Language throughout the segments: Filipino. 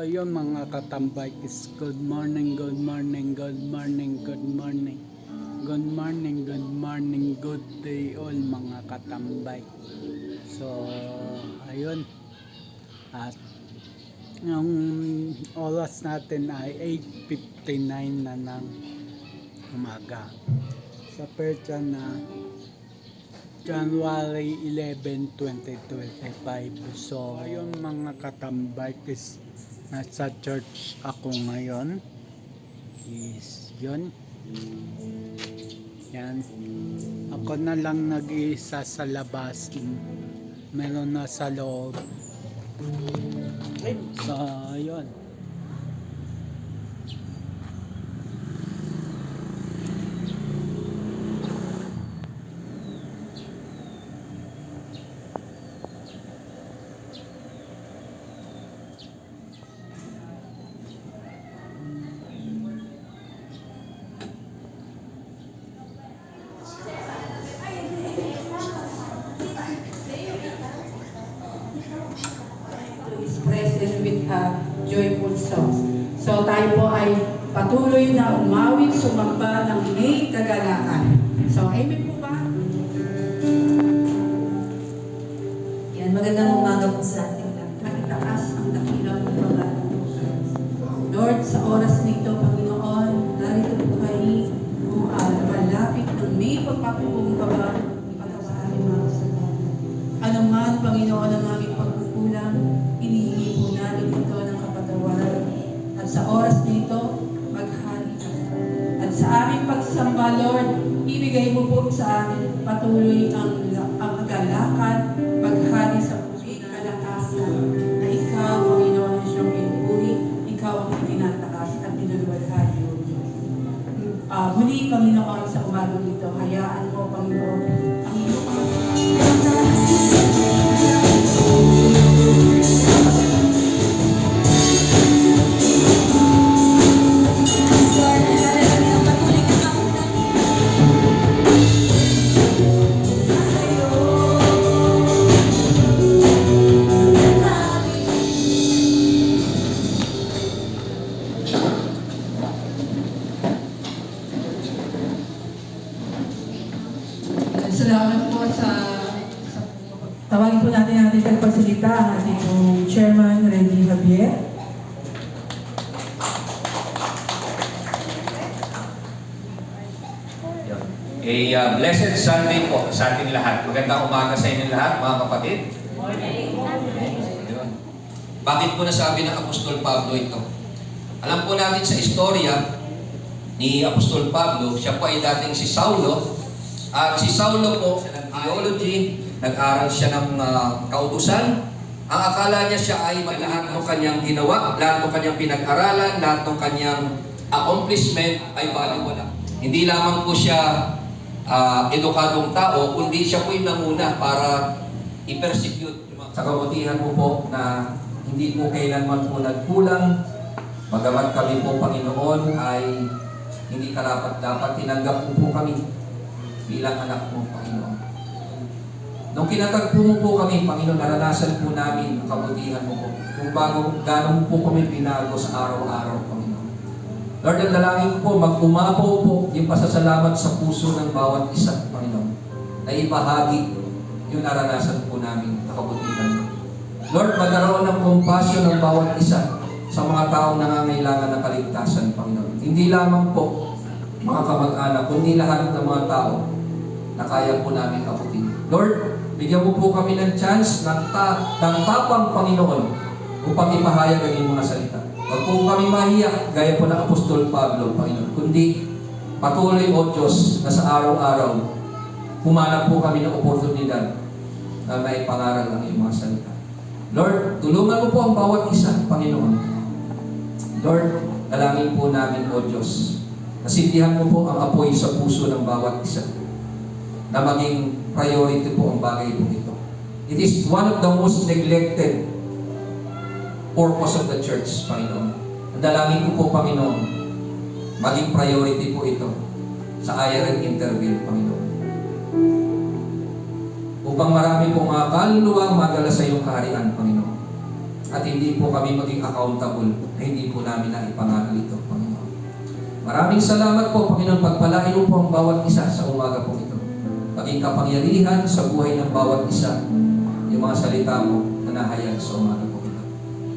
yun mga katambay is good morning, good morning, good morning, good morning. Good morning, good morning, good day all mga katambay. So, ayun. At yung oras natin ay 8:59 na ng umaga. Sa percha na January 11, 2025. So, ayun mga katambay is nasa church ako ngayon. Is yun. Yan. Ako na lang nag-iisa sa labas. Meron na sa loob. So, ayun. Present with joyful songs. So tayo po ay patuloy na umawit, sumamba ng may kagalakan. So, amen po ba? Yan, magandang umaga po sa ating lahat. Nakitaas ang dakilang pangalan. Lord, sa oras nito, Panginoon, narito po kayo malapit ng may pagpapakumbaba para sa aming mga kasalanan. Ano man, Panginoon, ang aming pagkukulang, inihingi po namin ito ng kapatawaran. At sa oras nito, maghari ka. At sa aming pagsamba, Lord, ibigay mo po sa amin patuloy ang kagalakan, maghari sa puso na kalakasan, na ikaw, Panginoon, ang siyang pinupuri, ikaw ang tinatakas at pinagwalhari, O Diyos. Muli, Panginoon, sa umagang ito, hayaan mo, Panginoon, ang iyong salamat po sa tawagin po natin ang ating tagapagsalita, ang ating Chairman, Randy Javier. Blessed Sunday po sa ating lahat. Magandang umaga sa inyo lahat, mga kapatid. Bakit po nasabi ng Apostol Pablo ito? Alam po natin sa istorya ni Apostol Pablo, siya po ay dating si Saulo. At si Saulo po, siya ng theology, nag-aral siya ng kautusan. Ang akala niya siya ay lahat ng kanyang ginawa, lahat ng kanyang pinag-aralan, lahat ng kanyang accomplishment ay baliwala. Hindi lamang po siya edukadong tao, kundi siya po yung nanguna para i-persecute. Sa kabutihan mo po na hindi po kailanman po nagkulang, bagamat kami po, Panginoon, ay hindi karapat-dapat tinanggap po kami bilang anak mo, Panginoon. Nung kinatagpo mo po kami, Panginoon, naranasan po namin ang kabutihan mo po. Kung gano'n po kami binago sa araw-araw, Panginoon. Lord, ang dalangin ko po, mag-umapaw po yung pasasalamat sa puso ng bawat isa, Panginoon, na ibahagi yung naranasan po namin na kabutihan mo. Lord, magkaroon ng compassion ng bawat isa sa mga taong nangangailangan ng kaligtasan, Panginoon. Hindi lamang po mga kamag-anak, kundi lahat ng mga tao na kaya po namin kabutin. Lord, bigyan mo po kami ng chance ng tapang, Panginoon, upang ipahayag ang iyong mga salita. Huwag po kami mahiya, gaya po ng Apostol Pablo, Panginoon, kundi patuloy, O Diyos, na sa araw-araw, humanap po kami ng oportunidad na may pangaral ng iyong mga salita. Lord, tulungan mo po ang bawat isa, Panginoon. Lord, dalangin po namin, O Diyos, nasindihan mo po ang apoy sa puso ng bawat isa na maging priority po ang bagay po ito. It is one of the most neglected purpose of the church, Panginoon. Ang dalangin ko po, Panginoon, maging priority po ito sa IRN interview, Panginoon. Upang marami pong mga kaluluwang madala sa iyong kaharian, Panginoon. at hindi po kami maging accountable na hindi po namin na ipangaral ito, Panginoon. Maraming salamat po, Panginoon. Pagpalain mo po ang bawat isa sa umaga po ito. Maging kapangyarihan sa buhay ng bawat isa yung mga salita mo na nahayag sa umaga po ito.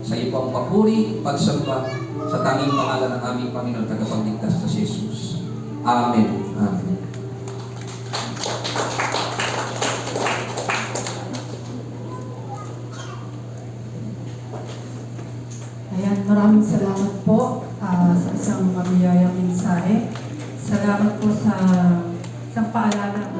Sa iyo po ang papuri, pagsamba sa tanging pangalan ng aming Panginoon tagapagligtas na si Jesus. Amen. Amen. Ayan, maraming salamat po sa isang mabiyayang mensahe. Salamat po sa isang paalala.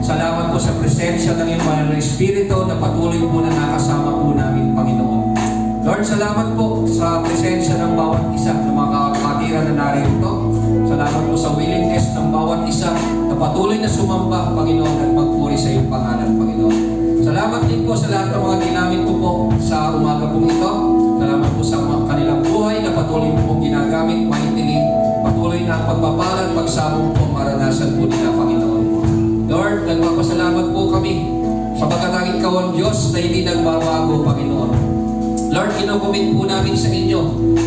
Salamat po sa presensya ng iyong banal na Espiritu na patuloy po na nakasama po namin, Panginoon. Lord, salamat po sa presensya ng bawat isa ng mga kapatira na narito. Salamat po sa willingness ng bawat isa na patuloy na sumamba, Panginoon, at magpuri sa iyong pangalan, Panginoon. Salamat din po sa lahat ng mga ginamit ko po sa umaga pong ito. Salamat po sa kanilang buhay na patuloy po pong ginagamit, maitinig, patuloy na pagpapalan, pagsabong po, maranasan po nila, Panginoon. Lord, nagpapasalamat po kami sa pagkatanging ikaw ang Diyos na hindi nagbabago, Panginoon. Lord, kinukumit po namin sa inyo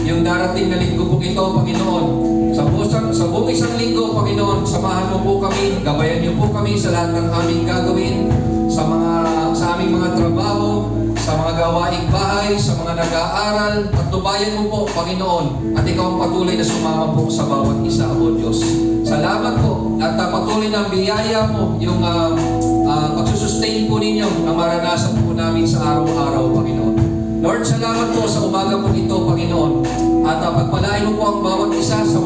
yung darating na linggo po ito, Panginoon. Sa buong isang linggo, Panginoon, samahan mo po kami, gabayan niyo po kami sa lahat ng aming gagawin, sa aming mga trabaho, sa mga gawaing bahay, sa mga nag-aaral, at tubayan mo po, Panginoon, at ikaw ang patuloy na sumama po sa bawat isa, O Diyos. Salamat po, at patuloy na biyaya mo yung pagsusustain po ninyo na maranasan po namin sa araw-araw, Panginoon. Lord, salamat po sa umaga po ito, Panginoon, at pagpalain mo po ang bawat isa sa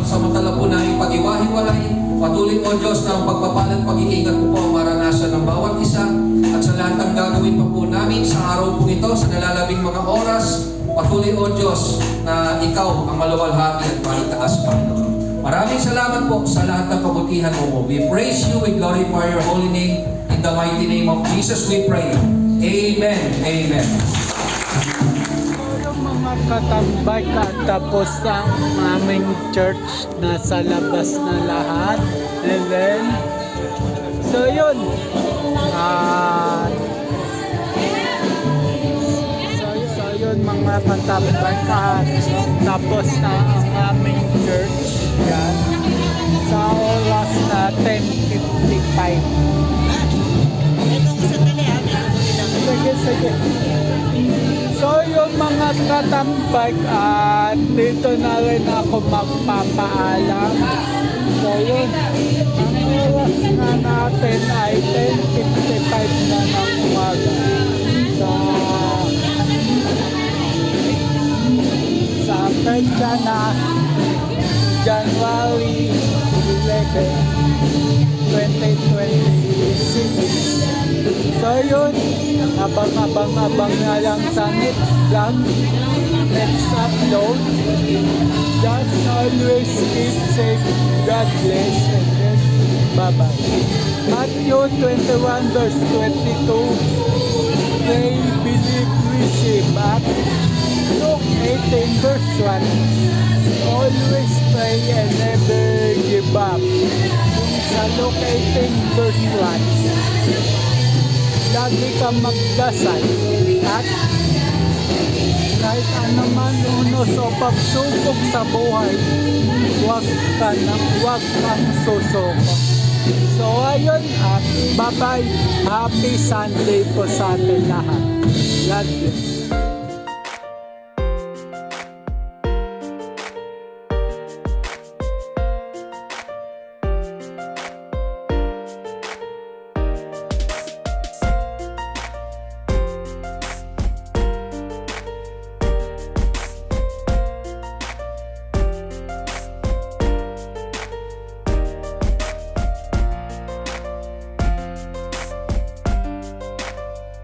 samantala po namin pag-iwahiwalay. Patuloy, O Diyos, na ang pagpapalang pag-iingat po po ang maranasan ng bawat isa at sa lahat ng gagawin pa po namin sa araw po ito, sa nalalabing mga oras. Patuloy, O Diyos, na ikaw ang maluwalhati at maitaas, Panginoon. Maraming salamat po sa lahat ng kabutihan mo. We praise you, we glorify your holy name. In the mighty name of Jesus we pray. Amen. Amen. Yung mga katambay tapos ang aming church nasa labas na lahat. And then, so yun. So yun mga katambay tapos na ang aming church. Yan. Sa oras na 10:55. Sige. So yung mga katambay at dito na rin ako magpapaalam. So yun, ang oras na natin ay 10:55 na ng umaga. Sa petsa na January 11, 2026. So yun, abang na lang sa next vlog, next upload. Just always keep safe, God bless, and then bye-bye. Matthew 21 verse 22, pray, believe, receive. At Luke 18 verse 1, always pray and never give up. Sa Luke 18 verse 1, lagi kang magdasal at kahit anuman unos o pagsubok sa buhay, huwag kang susuko. So ayun, at bye-bye. Happy Sunday po sa atin lahat. God bless.